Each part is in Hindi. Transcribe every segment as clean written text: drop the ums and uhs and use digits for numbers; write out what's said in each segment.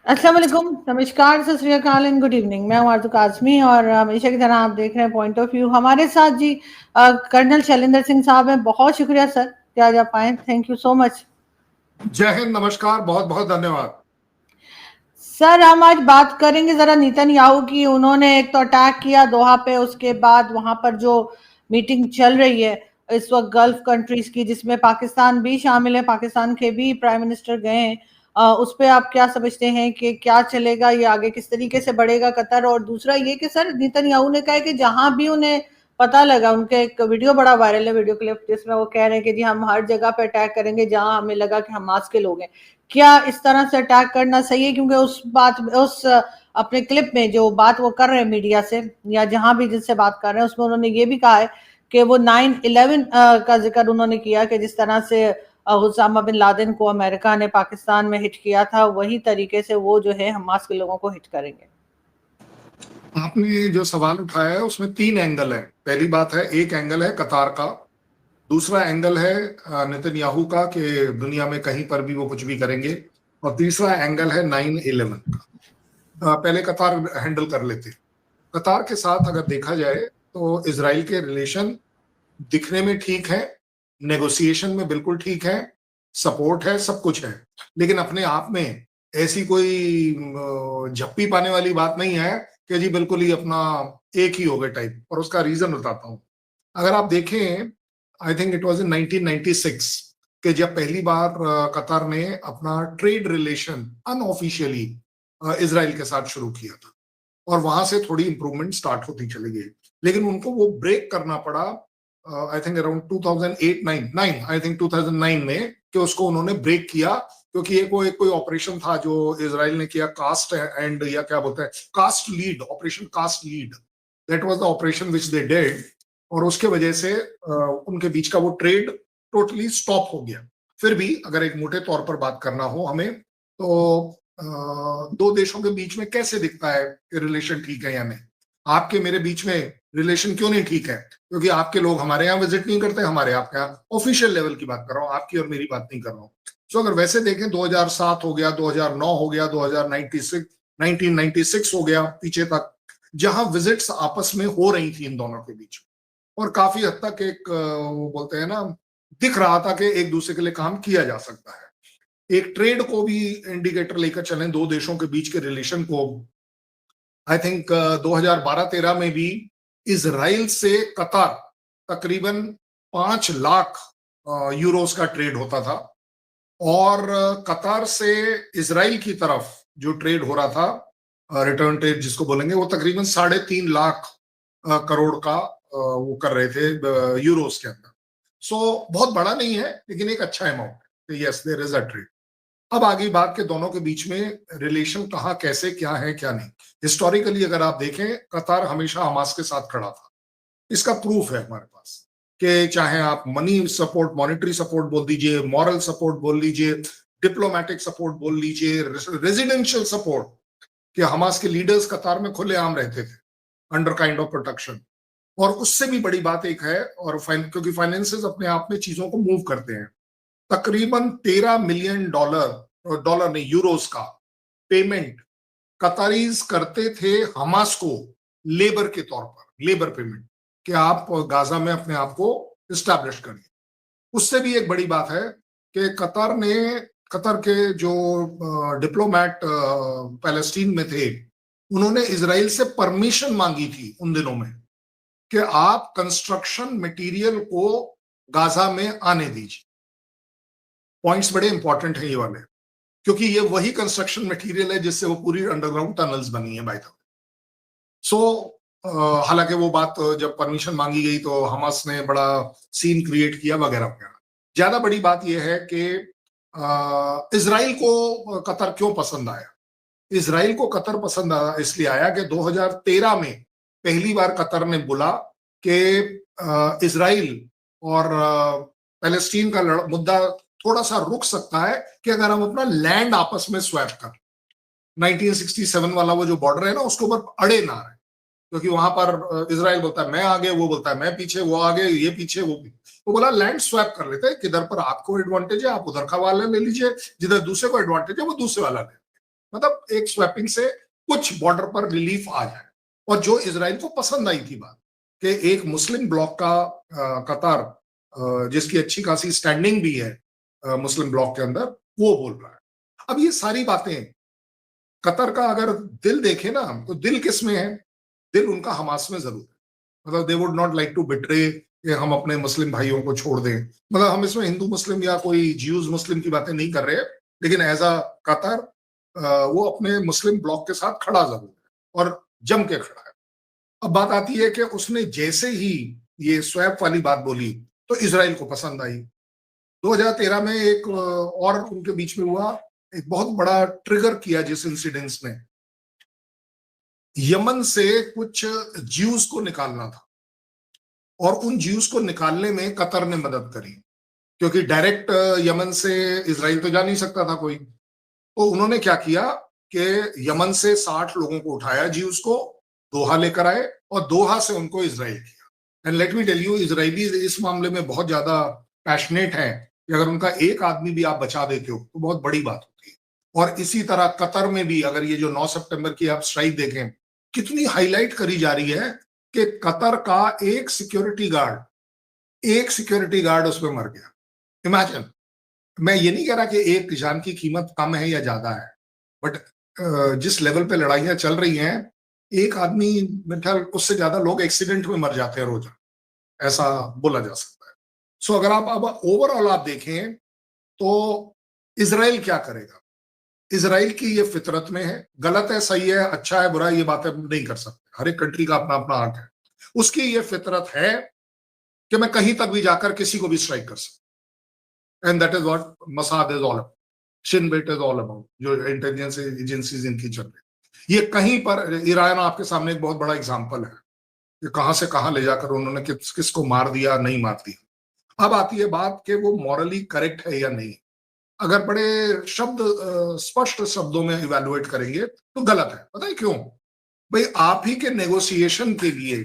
अस्सलाम वालेकुम, नमस्कार, सत श्री अकाल एंड गुड इवनिंग। मैं हूं आरज़ू काज़मी और हमेशा की तरह आप देख रहे हैं पॉइंट ऑफ व्यू। हमारे साथ जी कर्नल शैलेंद्र सिंह साहब हैं। बहुत शुक्रिया सर कि आज आप आए। Thank you so much. जय हिंद, नमस्कार, बहुत बहुत धन्यवाद। सर हम आज बात करेंगे जरा नेतन्याहू की। उन्होंने एक तो अटैक किया दोहा पे, उसके बाद वहां पर जो मीटिंग चल रही है इस वक्त गल्फ कंट्रीज की, जिसमें पाकिस्तान भी शामिल है, पाकिस्तान के भी प्राइम मिनिस्टर गए हैं। उस पे आप क्या समझते हैं कि क्या चलेगा, ये आगे किस तरीके से बढ़ेगा कतर? और दूसरा ये कि सर नेतन्याहू ने कहा है कि जहां भी उन्हें पता लगा, उनके एक वीडियो बड़ा वायरल है, वीडियो क्लिप, जिसमें वो कह रहे हैं कि जी हम हर जगह पे अटैक करेंगे जहां हमें लगा कि हमास के लोग हैं। क्या इस तरह से अटैक करना सही है? क्योंकि उस अपने क्लिप में जो बात वो कर रहे हैं मीडिया से या जहां भी जिनसे बात कर रहे हैं, उसमें उन्होंने ये भी कहा है कि वो 9/11 का जिक्र उन्होंने किया कि जिस तरह से उसामा बिन लादेन को अमेरिका ने पाकिस्तान में हिट किया था, वही तरीके से वो जो है हमास के लोगों को हिट करेंगे। आपने जो सवाल उठाया है उसमें तीन एंगल है। पहली बात है, एक एंगल है कतार का, दूसरा एंगल है नेतन्याहू का कि दुनिया में कहीं पर भी वो कुछ भी करेंगे, और तीसरा एंगल है 9/11 का। पहले कतार हैंडल कर लेते। कतार के साथ अगर देखा जाए तो इसराइल के रिलेशन दिखने में ठीक है, नेगोशिएशन में बिल्कुल ठीक है, सपोर्ट है, सब कुछ है, लेकिन अपने आप में ऐसी कोई झप्पी पाने वाली बात नहीं है कि जी बिल्कुल ही अपना एक ही हो गए टाइप। और उसका रीजन बताता हूं। अगर आप देखें, I think it was in 1996 कि जब पहली बार कतर ने अपना ट्रेड रिलेशन अनऑफिशियली इसराइल के साथ शुरू किया था, और वहां से थोड़ी इंप्रूवमेंट स्टार्ट होती चली गई, लेकिन उनको वो ब्रेक करना पड़ा I think around 2008-9 I think 2009 में, कि उसको उन्होंने ब्रेक किया, क्योंकि एक कोई ऑपरेशन था जो इसराइल ने किया, कास्ट एंड या क्या बोलते हैं, Cast Lead operation, Cast Lead, that was the operation which they did. और उसके वजह से उनके बीच का वो ट्रेड टोटली स्टॉप हो गया। फिर भी अगर एक मोटे तौर पर बात करना हो हमें, तो दो देशों के बीच में कैसे दिखता है कि रिलेशन ठीक है या नहीं। आपके मेरे बीच में रिलेशन क्यों नहीं ठीक है? क्योंकि आपके लोग हमारे यहाँ विजिट नहीं करते, हमारे आपके यहाँ, ऑफिशियल लेवल की बात कर रहा हूँ, आपकी और मेरी बात नहीं कर रहा हूँ। सो अगर वैसे देखें, 2007 हो गया, 2009 हो गया, 1996 हो गया पीछे तक, जहां विजिट्स आपस में हो रही थी इन दोनों के बीच, और काफी हद तक एक वो बोलते हैं ना, दिख रहा था कि एक दूसरे के लिए काम किया जा सकता है। एक ट्रेड को भी इंडिकेटर लेकर चलें दो देशों के बीच के रिलेशन को। आई थिंक 2012-13 में भी इसराइल से कतर तकरीबन 5 लाख यूरोस का ट्रेड होता था, और कतर से इसराइल की तरफ जो ट्रेड हो रहा था, रिटर्न ट्रेड जिसको बोलेंगे, वो तकरीबन 3.5 लाख करोड़ का वो कर रहे थे यूरोस के अंदर। सो बहुत बड़ा नहीं है, लेकिन एक अच्छा अमाउंट है। Yes, there is a trade. अब आगे बात के दोनों के बीच में रिलेशन कहाँ, कैसे, क्या है क्या नहीं। हिस्टोरिकली अगर आप देखें, कतार हमेशा हमास के साथ खड़ा था। इसका प्रूफ है हमारे पास, कि चाहे आप मनी सपोर्ट, मॉनेटरी सपोर्ट बोल दीजिए, मॉरल सपोर्ट बोल लीजिए, डिप्लोमेटिक सपोर्ट बोल लीजिए, रेजिडेंशियल सपोर्ट, कि हमास के लीडर्स कतार में खुलेआम रहते थे अंडर काइंड ऑफ प्रोटेक्शन। और उससे भी बड़ी बात एक है, और क्योंकि फाइनेंसेस अपने आप में चीजों को मूव करते हैं, तकरीबन $13 मिलियन, डॉलर नहीं, यूरोस का पेमेंट कतारीज करते थे हमास को, लेबर के तौर पर, लेबर पेमेंट, कि आप गाजा में अपने आप को इस्टेब्लिश करिए। उससे भी एक बड़ी बात है कि कतर के जो डिप्लोमेट पैलेस्टीन में थे, उन्होंने इसराइल से परमिशन मांगी थी उन दिनों में कि आप कंस्ट्रक्शन मटेरियल को गाजा में आने दीजिए। पॉइंट्स बड़े इंपॉर्टेंट है ये वाले, क्योंकि ये वही कंस्ट्रक्शन मटेरियल है जिससे वो पूरी अंडरग्राउंड टनल्स बनी है बाय द वे। सो हालांकि वो बात जब परमिशन मांगी गई तो हमास ने बड़ा सीन क्रिएट किया वगैरह वगैरह। ज्यादा बड़ी बात यह है कि इसराइल को कतर क्यों पसंद आया। इसराइल को कतर पसंद इसलिए आया कि 2013 में पहली बार कतर ने बोला कि इसराइल और पैलेस्टीन का मुद्दा थोड़ा सा रुक सकता है कि अगर हम अपना लैंड आपस में स्वैप कर, 1967 वाला वो जो बॉर्डर है ना, उसके ऊपर अड़े ना रहे। क्योंकि वहां पर इसराइल बोलता है मैं आगे, वो बोलता है मैं पीछे, वो आगे, ये पीछे, वो पीछे। तो बोला लैंड स्वैप कर लेते हैं, किधर पर आपको एडवांटेज है आप उधर का वाला ले लीजिए, जिधर दूसरे को एडवांटेज है वो दूसरे वाला ले। मतलब एक स्वैपिंग से कुछ बॉर्डर पर रिलीफ आ जाए। और जो इजराइल को पसंद आई थी बात कि एक मुस्लिम ब्लॉक का कतर, जिसकी अच्छी खासी स्टैंडिंग भी है मुस्लिम ब्लॉक के अंदर, वो बोल रहा है। अब ये सारी बातें, कतर का अगर दिल देखे ना, तो दिल किस में है? दिल उनका हमास में जरूर है। मतलब they would not like to betray कि हम अपने मुस्लिम भाइयों को छोड़ दें। मतलब हम इसमें हिंदू मुस्लिम या कोई ज्यूज मुस्लिम की बातें नहीं कर रहे, लेकिन एज अ कतर वो अपने मुस्लिम ब्लॉक के साथ खड़ा जरूर है और जम के खड़ा है। अब बात आती है कि उसने जैसे ही ये स्वैप वाली बात बोली तो इसराइल को पसंद आई। 2013 में एक और उनके बीच में हुआ, एक बहुत बड़ा ट्रिगर किया जिस इंसिडेंस में यमन से कुछ ज्यूज को निकालना था, और उन ज्यूज को निकालने में कतर ने मदद करी, क्योंकि डायरेक्ट यमन से इजराइल तो जा नहीं सकता था कोई। तो उन्होंने क्या किया कि यमन से 60 लोगों को उठाया, ज्यूज को दोहा लेकर आए और दोहा से उनको इजराइल किया। And let me tell you, Israeli इस मामले में बहुत ज्यादा पैशनेट है कि अगर उनका एक आदमी भी आप बचा देते हो तो बहुत बड़ी बात होती है। और इसी तरह कतर में भी अगर ये जो 9 सितंबर की आप स्ट्राइक देखें, कितनी हाईलाइट करी जा रही है कि कतर का एक सिक्योरिटी गार्ड उसमें मर गया। इमेजिन, मैं ये नहीं कह रहा कि एक जान की कीमत कम है या ज्यादा है, बट जिस लेवल पे लड़ाइयां चल रही हैं, एक आदमी, मेरे ख्याल उससे ज्यादा लोग एक्सीडेंट में मर जाते हैं रोज, ऐसा बोला जा सकता है। सो अगर आप अब ओवरऑल आप देखें तो इजराइल क्या करेगा, इजराइल की ये फितरत में है। गलत है, सही है, अच्छा है, बुरा है, ये बातें नहीं कर सकते, हर एक कंट्री का अपना अपना आर्ट है। उसकी ये फितरत है कि मैं कहीं तक भी जाकर किसी को भी स्ट्राइक कर सकता। And that is what Mossad is all about, Shin Bet is all about, जो इंटेलिजेंस एजेंसीज इनकी चल रही। ये कहीं पर, ईरान आपके सामने एक बहुत बड़ा एग्जाम्पल है कि कहां से कहां ले जाकर उन्होंने किसको मार दिया, नहीं मार दिया। अब आती है बात कि वो मॉरली करेक्ट है या नहीं। अगर बड़े स्पष्ट शब्दों में इवैल्यूएट करेंगे तो गलत है। पता है क्यों? भाई आप ही के नेगोशिएशन के लिए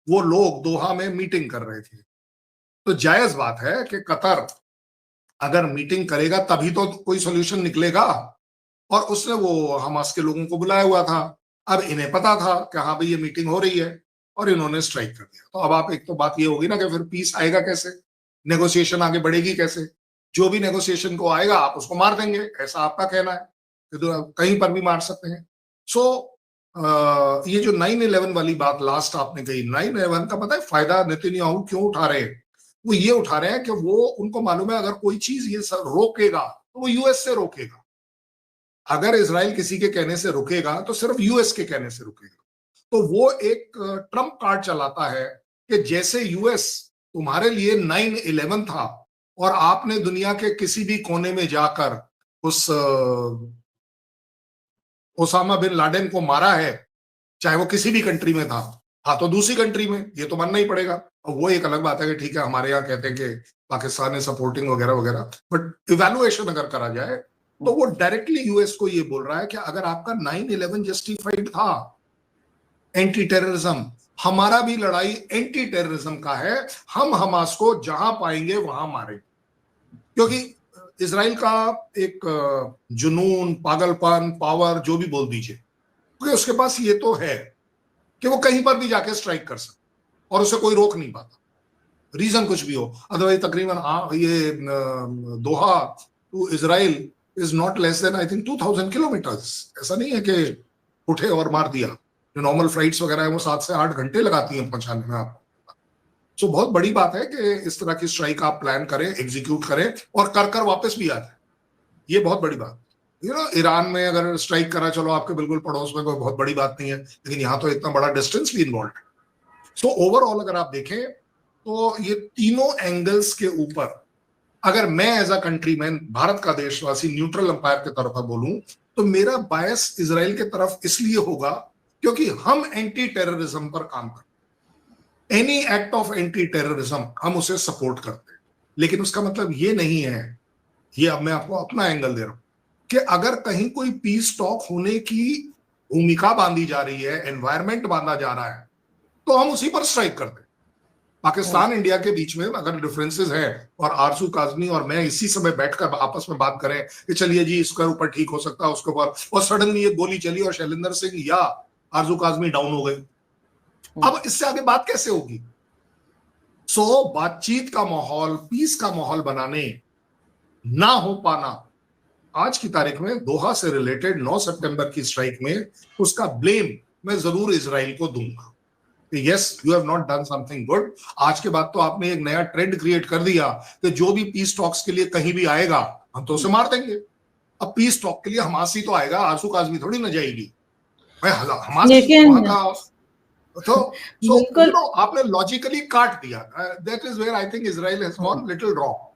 वो लोग दोहा में मीटिंग कर रहे थे, तो जायज बात है कि कतर अगर मीटिंग करेगा तभी तो कोई सोल्यूशन निकलेगा। और उसने वो हमास के लोगों को बुलाया हुआ था। अब इन्हें पता था कि हाँ भाई ये मीटिंग हो रही है, और इन्होंने स्ट्राइक कर दिया। तो अब आप, एक तो बात ये होगी ना कि फिर पीस आएगा कैसे, नेगोशिएशन आगे बढ़ेगी कैसे? जो भी नेगोशिएशन को आएगा आप उसको मार देंगे, ऐसा आपका कहना है, तो कहीं पर भी मार सकते हैं। सो ये जो 9/11 वाली बात लास्ट आपने कही, 9/11 का पता है फायदा नेतन्याहू क्यों उठा रहे हैं? वो ये उठा रहे हैं कि वो, उनको मालूम है अगर कोई चीज ये रोकेगा तो वो यूएस से रोकेगा। अगर इसराइल किसी के कहने से रुकेगा तो सिर्फ यूएस के कहने से रुकेगा। तो वो एक ट्रम्प कार्ड चलाता है कि जैसे यूएस तुम्हारे लिए 9/11 था और आपने दुनिया के किसी भी कोने में जाकर उस ओसामा बिन लादेन को मारा है, चाहे वो किसी भी कंट्री में था, हाँ तो दूसरी कंट्री में ये तो मानना ही पड़ेगा। और वो एक अलग बात है कि ठीक है हमारे यहाँ कहते हैं कि पाकिस्तान है सपोर्टिंग वगैरह वगैरह, बट इवैल्यूएशन अगर करा जाए तो वो डायरेक्टली यूएस को ये बोल रहा है कि अगर आपका 9/11 जस्टिफाइड था, एंटी टेररिज्म, हमारा भी लड़ाई एंटी टेररिज्म का है, हम हमास को जहां पाएंगे वहां मारेंगे। क्योंकि इसराइल का एक जुनून, पागलपन, पावर, जो भी बोल दीजिए, क्योंकि उसके पास ये तो है कि वो कहीं पर भी जाके स्ट्राइक कर सकता और उसे कोई रोक नहीं पाता, रीजन कुछ भी हो। अदरवाइज तकरीबन ये Doha to Israel is not less than I think 2000 kilometres. ऐसा नहीं है कि उठे और मार दिया। जो नॉर्मल फ्लाइट्स वगैरह है वो 7 से 8 घंटे लगाती हैं पहुंचाने में आपको। सो बहुत बड़ी बात है कि इस तरह की स्ट्राइक आप प्लान करें, एग्जीक्यूट करें और कर वापस भी आ जाए। ये बहुत बड़ी बात। ईरान में अगर स्ट्राइक करा, चलो आपके बिल्कुल पड़ोस में, कोई बहुत बड़ी बात नहीं है, लेकिन यहाँ तो इतना बड़ा डिस्टेंस भी इन्वॉल्व है। सो ओवरऑल अगर आप देखें तो ये तीनों एंगल्स के ऊपर, अगर मैं as a country man, Bharat का देशवासी, न्यूट्रल अंपायर की तरफ बोलूं तो मेरा बायस इजराइल की तरफ इसलिए होगा क्योंकि हम एंटी टेररिज्म पर काम करते हैं। Any act of anti terrorism हम उसे सपोर्ट करते हैं। लेकिन उसका मतलब ये नहीं है, ये अब मैं आपको अपना एंगल दे रहा हूं, कि अगर कहीं कोई पीस टॉक होने की भूमिका बांधी जा रही है, एनवायरमेंट बांधा जा रहा है, तो हम उसी पर स्ट्राइक करते हैं। पाकिस्तान इंडिया के बीच में अगर डिफरेंसेस हैं और आरजू काजमी और मैं इसी समय बैठकर आपस में बात करें कि चलिए जी इसके ऊपर ठीक हो सकता है उसके ऊपर, और सडनली एक गोली चली और शैलेंद्र सिंह या आरजू काजमी डाउन हो गई, अब इससे आगे बात कैसे होगी? सो बातचीत का माहौल, पीस का माहौल बनाने ना हो पाना, आज की तारीख में दोहा से रिलेटेड 9 सितंबर की स्ट्राइक में उसका ब्लेम मैं जरूर इजराइल को दूंगा। Yes, you have not done something good. आज के बाद तो आपने एक नया ट्रेंड क्रिएट कर दिया कि जो भी पीस टॉक्स के लिए कहीं भी आएगा हम तो उसे मार देंगे। अब पीस टॉक के लिए हमास ही तो आएगा, आरजू काजमी थोड़ी ना जाएगी। हमास तो आपने लॉजिकली काट दिया। That is where I think Israel has gone little wrong.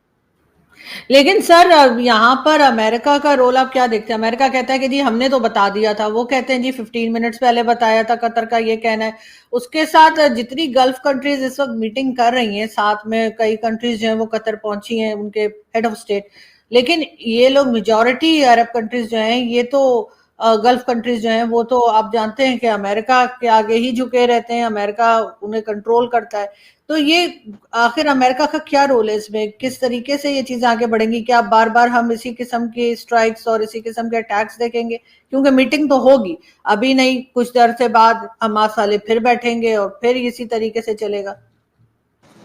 लेकिन सर यहाँ पर अमेरिका का रोल आप क्या देखते हैं? अमेरिका कहता है कि जी हमने तो बता दिया था, वो कहते हैं जी 15 मिनट्स पहले बताया था, कतर का ये कहना है। उसके साथ जितनी गल्फ कंट्रीज इस वक्त मीटिंग कर रही हैं, साथ में कई कंट्रीज जो हैं वो कतर पहुंची हैं, उनके हेड ऑफ स्टेट, लेकिन ये लोग मेजॉरिटी अरब कंट्रीज जो हैं, ये तो गल्फ कंट्रीज जो हैं वो तो आप जानते हैं कि अमेरिका के आगे ही झुके रहते हैं, अमेरिका उन्हें कंट्रोल करता है। तो ये आखिर अमेरिका का क्या रोल है इसमें? किस तरीके से ये चीजें आगे बढ़ेंगी? क्या बार बार हम इसी किस्म के स्ट्राइक्स और इसी किस्म के अटैक्स देखेंगे? क्योंकि मीटिंग तो होगी अभी नहीं, कुछ देर से बाद हमास वाले फिर बैठेंगे और फिर इसी तरीके से चलेगा।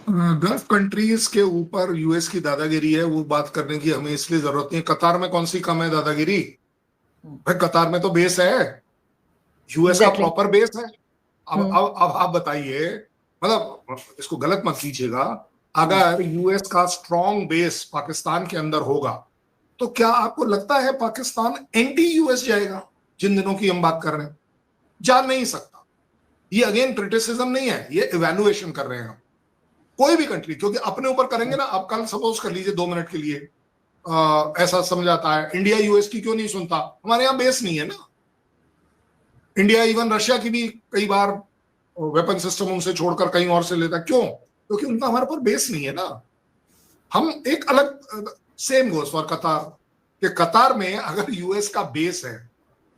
गल्फ कंट्रीज के ऊपर यूएस की दादागिरी है, वो बात करने की हमें इसलिए जरूरत नहीं। कतार में कौन सी कम है दादागिरी? भाई कतार में तो बेस है, यूएस का प्रॉपर बेस है। अब आप बताइए, मतलब इसको गलत मत कीजिएगा, अगर यूएस का स्ट्रॉन्ग बेस पाकिस्तान के अंदर होगा तो क्या आपको लगता है पाकिस्तान एंटी यूएस जाएगा? जिन दिनों की हम बात कर रहे हैं, जा नहीं सकता। ये अगेन क्रिटिसिज्म नहीं है, ये इवैल्यूएशन कर रहे हैं हम। कोई भी कंट्री, क्योंकि अपने ऊपर करेंगे ना। आप कल सपोज कर लीजिए 2 मिनट के लिए ऐसा समझाता है इंडिया यूएस की क्यों नहीं सुनता, हमारे यहाँ बेस नहीं है ना। इंडिया इवन रशिया की भी कई बार वेपन सिस्टम उनसे छोड़कर कहीं और से लेता, क्यों? क्योंकि उनका हमारे पर बेस नहीं है ना। हम एक अलग, सेम गोस फॉर कतार, कि कतार में अगर यूएस का बेस है,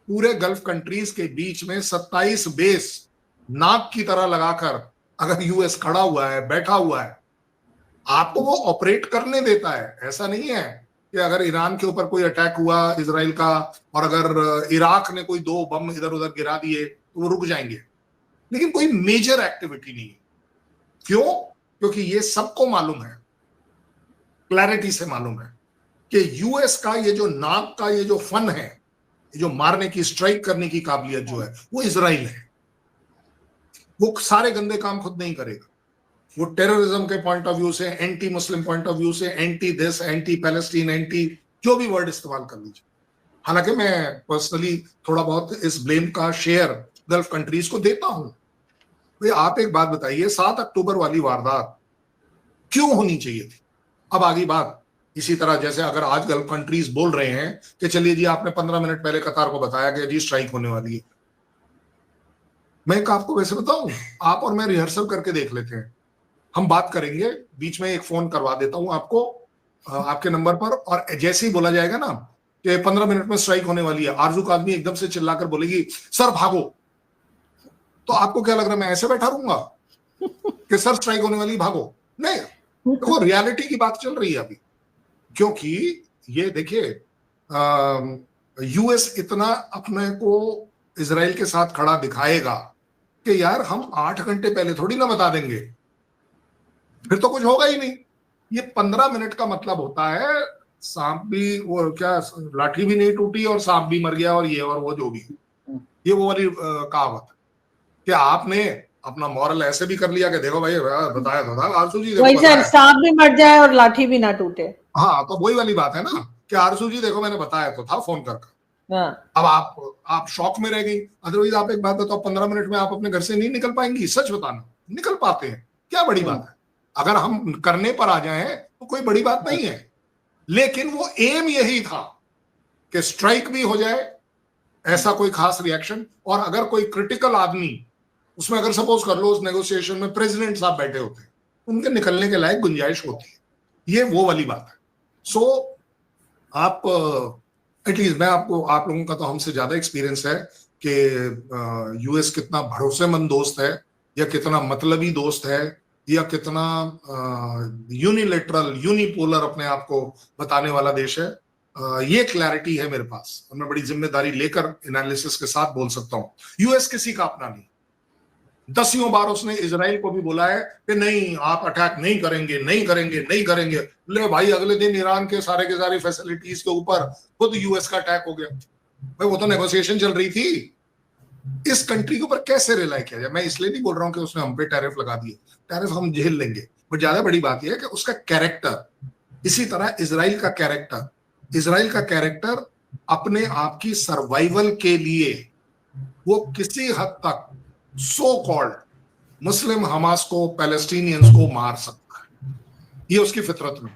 पूरे गल्फ कंट्रीज के बीच में 27 बेस नाक की तरह लगाकर अगर यूएस खड़ा हुआ है, बैठा हुआ है, आपको वो ऑपरेट करने देता है। ऐसा नहीं है कि अगर ईरान के ऊपर कोई अटैक हुआ इजराइल का और अगर इराक ने कोई 2 बम इधर उधर गिरा दिए तो वो रुक जाएंगे, लेकिन कोई मेजर एक्टिविटी नहीं है। क्यों? क्योंकि ये सबको मालूम है, क्लैरिटी से मालूम है कि यूएस का ये जो नाक का ये जो फन है, ये जो मारने की, स्ट्राइक करने की काबिलियत जो है, वो इजराइल है। वो सारे गंदे काम खुद नहीं करेगा। वो टेररिज्म के पॉइंट ऑफ व्यू से, anti Muslim point of view से, anti this, anti Palestine, anti जो भी वर्ड इस्तेमाल कर लीजिए। हालांकि मैं पर्सनली थोड़ा बहुत इस ब्लेम का शेयर गल्फ कंट्रीज को देता हूं। भाई आप एक बात बताइए, 7 अक्टूबर वाली वारदात क्यों होनी चाहिए थी? अब आगे बात इसी तरह, जैसे अगर आज गल्फ कंट्रीज बोल रहे हैं कि चलिए जी आपने 15 मिनट पहले कतार को बताया कि जी स्ट्राइक होने वाली है। मैं आपको वैसे बताऊं, आप और मैं रिहर्सल करके देख लेते हैं, हम बात करेंगे, बीच में एक फोन करवा देता हूं आपको आपके नंबर पर, और जैसे ही बोला जाएगा ना कि 15 मिनट में स्ट्राइक होने वाली है, आरजू का आदमी एकदम से चिल्लाकर बोलेगी सर भागो, तो आपको क्या लग रहा है मैं ऐसे बैठा रहूंगा कि सर स्ट्राइक होने वाली भागो? नहीं, देखो रियलिटी की बात चल रही है अभी। क्योंकि ये देखिए यूएस इतना अपने को इजराइल के साथ खड़ा दिखाएगा कि यार हम 8 घंटे पहले थोड़ी ना बता देंगे, फिर तो कुछ होगा ही नहीं। ये 15 मिनट का मतलब होता है सांप भी, वो क्या लाठी भी नहीं टूटी और सांप भी मर गया और ये और वो जो भी, ये वो वाली कहावत कि आपने अपना मॉरल ऐसे भी कर लिया कि देखो भाई बताया था आरसू जी, वही सर, सांप भी मर जाए और लाठी भी ना टूटे। हाँ, तो वही वाली बात है ना कि आरसू जी देखो मैंने बताया तो था फोन करके। अब आप शॉक में रह गई। अदरवाइज आप एक बात बताओ, 15 मिनट में आप अपने घर से नहीं निकल पाएंगी? सच बताना, निकल पाते हैं, क्या बड़ी बात है? अगर हम करने पर आ जाएं तो कोई बड़ी बात नहीं है। लेकिन वो एम यही था कि स्ट्राइक भी हो जाए, ऐसा कोई खास रिएक्शन, और अगर कोई क्रिटिकल आदमी उसमें, अगर सपोज कर लो उस नेगोशिएशन में प्रेसिडेंट साहब बैठे होते, उनके निकलने के लायक गुंजाइश होती है। ये वो वाली बात है। सो आप एटलीस्ट मैं आपको, आप लोगों का तो हमसे ज्यादा एक्सपीरियंस है कि यूएस कितना भरोसेमंद दोस्त है या कितना मतलबी दोस्त है, या कितना यूनिलेटरल यूनिपोलर अपने आप को बताने वाला देश है, ये क्लैरिटी है मेरे पास और मैं बड़ी जिम्मेदारी लेकर एनालिसिस के साथ बोल सकता हूं। यूएस किसी का अपना नहीं, दसियों बार उसने इजराइल को भी बोला है कि नहीं आप अटैक नहीं करेंगे नहीं करेंगे नहीं करेंगे। ले भाई, अगले दिन ईरान के सारी फैसिलिटीज के ऊपर खुद यूएस का अटैक हो गया। भाई वो तो नेगोशिएशन चल रही थी। इस कंट्री के ऊपर कैसे रिलाई किया जाए? मैं इसलिए नहीं बोल रहा हूं कि उसने हम पे टैरिफ लगा दिए, टैरिफ हम झेल लेंगे, बट ज्यादा बड़ी बात यह है कि उसका कैरेक्टर, इसी तरह इजराइल का कैरेक्टर अपने आप की सर्वाइवल के लिए वो किसी हद तक सो कॉल्ड मुस्लिम हमास को, पैलेस्टीनियंस को मार सकता है, ये उसकी फितरत में।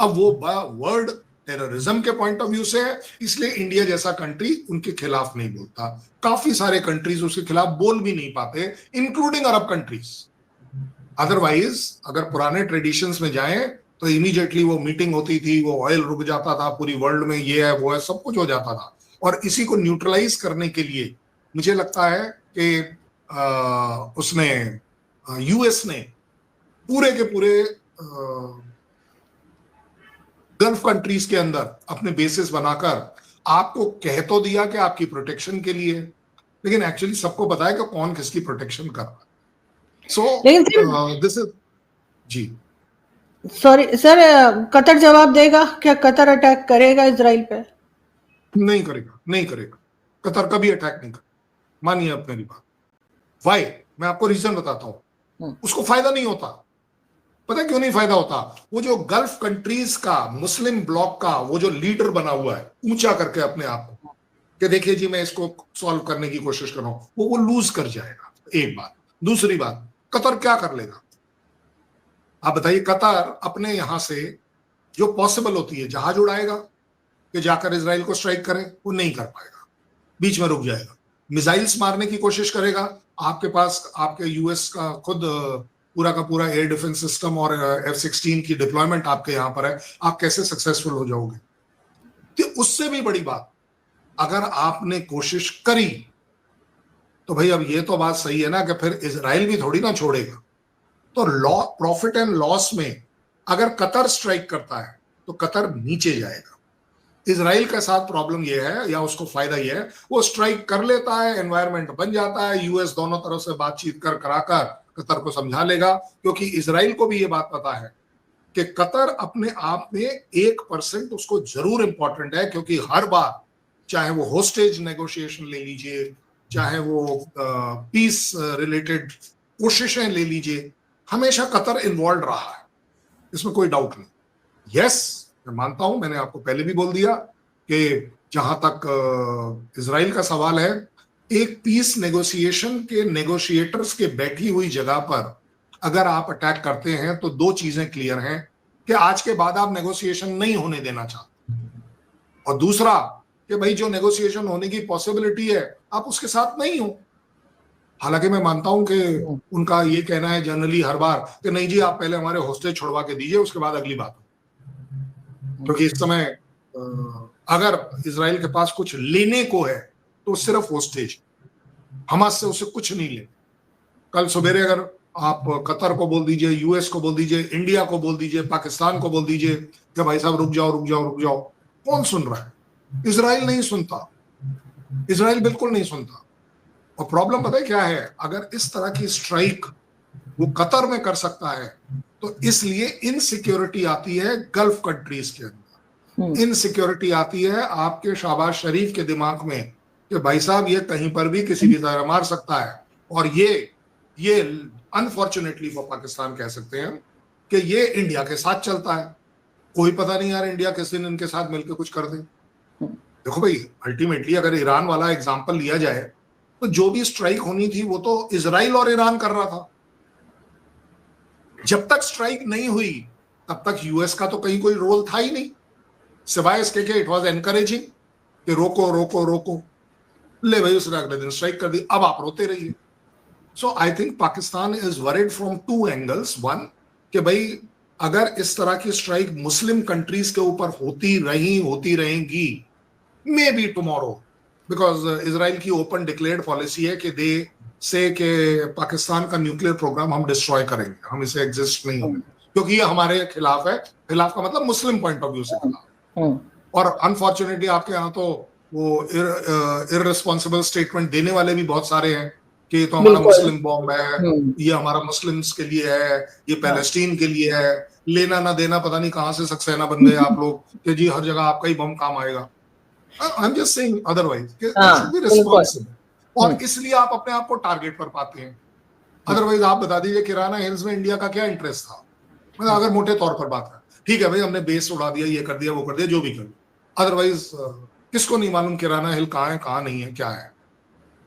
अब वो वर्ड टेररिज्म के पॉइंट ऑफ व्यू से है, इसलिए इंडिया जैसा कंट्री उनके खिलाफ नहीं बोलता। काफी सारे कंट्रीज उसके खिलाफ बोल भी नहीं पाते, इंक्लूडिंग अरब कंट्रीज। अदरवाइज अगर पुराने ट्रेडिशंस में जाएं तो इमीडिएटली वो मीटिंग होती थी, वो ऑयल रुक जाता था पूरी वर्ल्ड में, ये है वो है, सब कुछ हो जाता था। और इसी को न्यूट्रलाइज करने के लिए मुझे लगता है कि उसने यूएस ने पूरे के पूरे गल्फ कंट्रीज के अंदर अपने बेसिस बनाकर आपको कह तो दिया कि आपकी प्रोटेक्शन के लिए, लेकिन एक्चुअली सबको पता है कि कौन किसकी प्रोटेक्शन कर रहा है। सो दिस इज जी। सॉरी सर, कतर जवाब देगा क्या? कतर अटैक करेगा इजराइल पे? नहीं करेगा। कतर कभी अटैक नहीं करेगा, मानिए आप मेरी बात। वाई? मैं आपको रीजन बताता हूं। उसको फायदा नहीं होता। पता है क्यों नहीं फायदा होता? वो जो गल्फ कंट्रीज का मुस्लिम ब्लॉक का वो जो लीडर बना हुआ है, ऊंचा करके अपने आप को कि देखिए जी मैं इसको सॉल्व करने की कोशिश कर रहा हूं, वो लूज कर जाएगा। एक बात। दूसरी बात, कतर क्या कर लेगा आप बताइए? कतर अपने यहां से जो पॉसिबल होती है जहाज उड़ाएगा कि जाकर इजराइल को स्ट्राइक करे, वो नहीं कर पाएगा, बीच में रुक जाएगा। मिसाइल्स मारने की कोशिश करेगा, आपके पास आपके यूएस का खुद पूरा का पूरा एयर डिफेंस सिस्टम और F-16 की डिप्लॉयमेंट आपके यहां पर है, आप कैसे सक्सेसफुल हो जाओगे? तो उससे भी बड़ी बात, अगर आपने कोशिश करी तो भाई अब ये तो बात सही है ना कि फिर इजराइल भी थोड़ी ना छोड़ेगा। तो प्रॉफिट एंड लॉस में अगर कतर स्ट्राइक करता है तो कतर नीचे जाएगा। इजराइल के साथ प्रॉब्लम यह है, या उसको फायदा यह है, वो स्ट्राइक कर लेता है, एनवायरमेंट बन जाता है, यूएस दोनों तरफ से बातचीत कराकर कतर को समझा लेगा, क्योंकि इजराइल को भी ये बात पता है कि कतर अपने आप में 1% उसको जरूर इंपॉर्टेंट है, क्योंकि हर बार चाहे वो होस्टेज नेगोशिएशन ले लीजिए, चाहे वो पीस रिलेटेड कोशिशें ले लीजिए, हमेशा कतर इन्वॉल्व रहा है, इसमें कोई डाउट नहीं। यस, मैं मानता हूं, मैंने आपको पहले भी बोल दिया कि जहां तक इजराइल का सवाल है, एक पीस नेगोशिएशन के नेगोशिएटर्स के बैठी हुई जगह पर अगर आप अटैक करते हैं तो दो चीजें क्लियर हैं कि आज के बाद आप नेगोशिएशन नहीं होने देना चाहते, और दूसरा कि भाई जो नेगोशिएशन होने की पॉसिबिलिटी है आप उसके साथ नहीं हो। हालांकि मैं मानता हूं कि उनका ये कहना है जनरली हर बार कि नहीं जी आप पहले हमारे होस्टेज छुड़वा के दीजिए, उसके बाद अगली बात। क्योंकि इस समय अगर इजराइल के पास कुछ लेने को है तो सिर्फ होस्टेज, हमास से उसे कुछ नहीं ले। कल सवेरे अगर आप कतर को बोल दीजिए, यूएस को बोल दीजिए, इंडिया को बोल दीजिए, पाकिस्तान को बोल दीजिए कि भाई साहब रुक जाओ, कौन सुन रहा है? इजराइल नहीं सुनता, इजराइल बिल्कुल नहीं सुनता। और प्रॉब्लम पता है क्या है? अगर इस तरह की स्ट्राइक वो कतर में कर सकता है तो इसलिए इनसिक्योरिटी आती है गल्फ कंट्रीज के अंदर, इनसिक्योरिटी आती है आपके शहबाज शरीफ के दिमाग में कि भाई साहब ये कहीं पर भी किसी भी तरह मार सकता है। और ये अनफॉर्चुनेटली फॉर पाकिस्तान कह सकते हैं कि ये इंडिया के साथ चलता है। कोई पता नहीं यार, इंडिया किस दिन इनके साथ मिलकर कुछ कर दे। देखो भाई, अल्टीमेटली अगर ईरान वाला एग्जाम्पल लिया जाए तो जो भी स्ट्राइक होनी थी वो तो इजराइल और ईरान कर रहा था। जब तक स्ट्राइक नहीं हुई तब तक यूएस का तो कहीं कोई रोल था ही नहीं, सिवाय इसके कि इट वाज एनकरेजिंग कि रोको रोको रोको। ले भाई, उसने अगले दिन स्ट्राइक कर दी, अब आप रोते रहिए। So I think Pakistan is worried from two angles. One, कि भाई अगर इस तरह की स्ट्राइक मुस्लिम कंट्रीज के ऊपर होती रहेंगी, may be tomorrow because Israel की ओपन डिक्लेयर्ड पॉलिसी है कि दे से कि पाकिस्तान का न्यूक्लियर प्रोग्राम हम डिस्ट्रॉय करेंगे, हम इसे एग्जिस्ट नहीं होंगे, क्योंकि ये हमारे खिलाफ है। खिलाफ का मतलब मुस्लिम पॉइंट ऑफ व्यू से खिलाफ। और अनफॉर्चुनेटली आपके यहाँ तो वो इररिस्पॉन्सिबल स्टेटमेंट देने वाले भी बहुत सारे हैं कि तो हमारा मुस्लिम बॉम्ब है, ये हमारा मुस्लिम्स के लिए है, ये पैलेस्टीन के लिए है, लेना ना देना पता नहीं कहां से सक्सेना बन गए आप लोग कि जी हर जगह आपका ही बम काम आएगा। I am just saying otherwise कि शुड बी रिस्पॉन्सिबल, और इसलिए आप अपने आप को टारगेट पर पाते हैं। अदरवाइज आप बता दीजिए किराना हिल्स में इंडिया का क्या इंटरेस्ट था, मतलब अगर मोटे तौर पर बात है, ठीक है भाई हमने बेस उड़ा दिया, ये कर दिया, वो कर दिया, जो भी कर दिया, अदरवाइज किसको नहीं मालूम किराना हिल कहाँ है, कहाँ नहीं है, क्या है।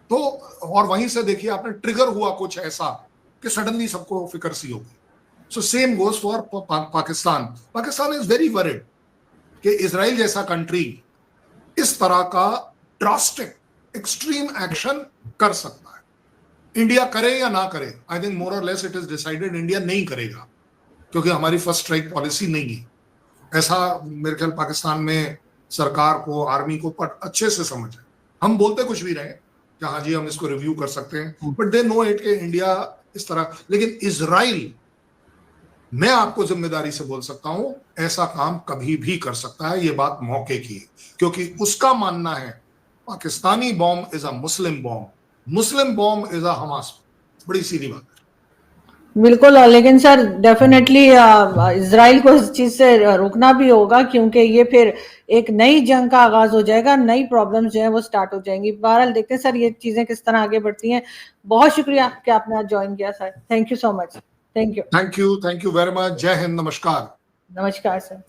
तो और वहीं से देखिए आपने ट्रिगर हुआ कुछ ऐसा कि सडनली सबको फिक्र सी हो गई। So same goes for Pakistan. Pakistan is very worried कि इजराइल जैसा कंट्री इस तरह का ड्रास्टिक एक्सट्रीम एक्शन कर सकता है। इंडिया करे या ना करे, आई थिंक मोर और less it is decided India नहीं करेगा, क्योंकि हमारी फर्स्ट स्ट्राइक पॉलिसी नहीं है। ऐसा मेरे ख्याल पाकिस्तान में सरकार को, आर्मी को अच्छे से समझ है। हम बोलते कुछ भी रहे कि हाँ जी हम इसको रिव्यू कर सकते हैं, बट दे नो इट कि इंडिया इस तरह। लेकिन इजराइल, मैं आपको जिम्मेदारी से बोल सकता हूं, ऐसा काम कभी भी कर सकता है, ये बात मौके की है, क्योंकि उसका मानना है Pakistani bomb is a Muslim bomb, Muslim bomb is a Hamas. बड़ी सीधी बात है। बिल्कुल, लेकिन सर डेफिनेटली इजराइल को इस चीज से रोकना भी होगा, क्योंकि ये फिर एक नई जंग का आगाज हो जाएगा, नई प्रॉब्लम्स जो है वो स्टार्ट हो जाएंगी। बहरहाल देखते हैं सर ये चीजें किस तरह आगे बढ़ती हैं। बहुत शुक्रिया कि आपने आज ज्वाइन किया sir, thank you so much. Thank you very much. जय हिंद, नमस्कार। नमस्कार सर।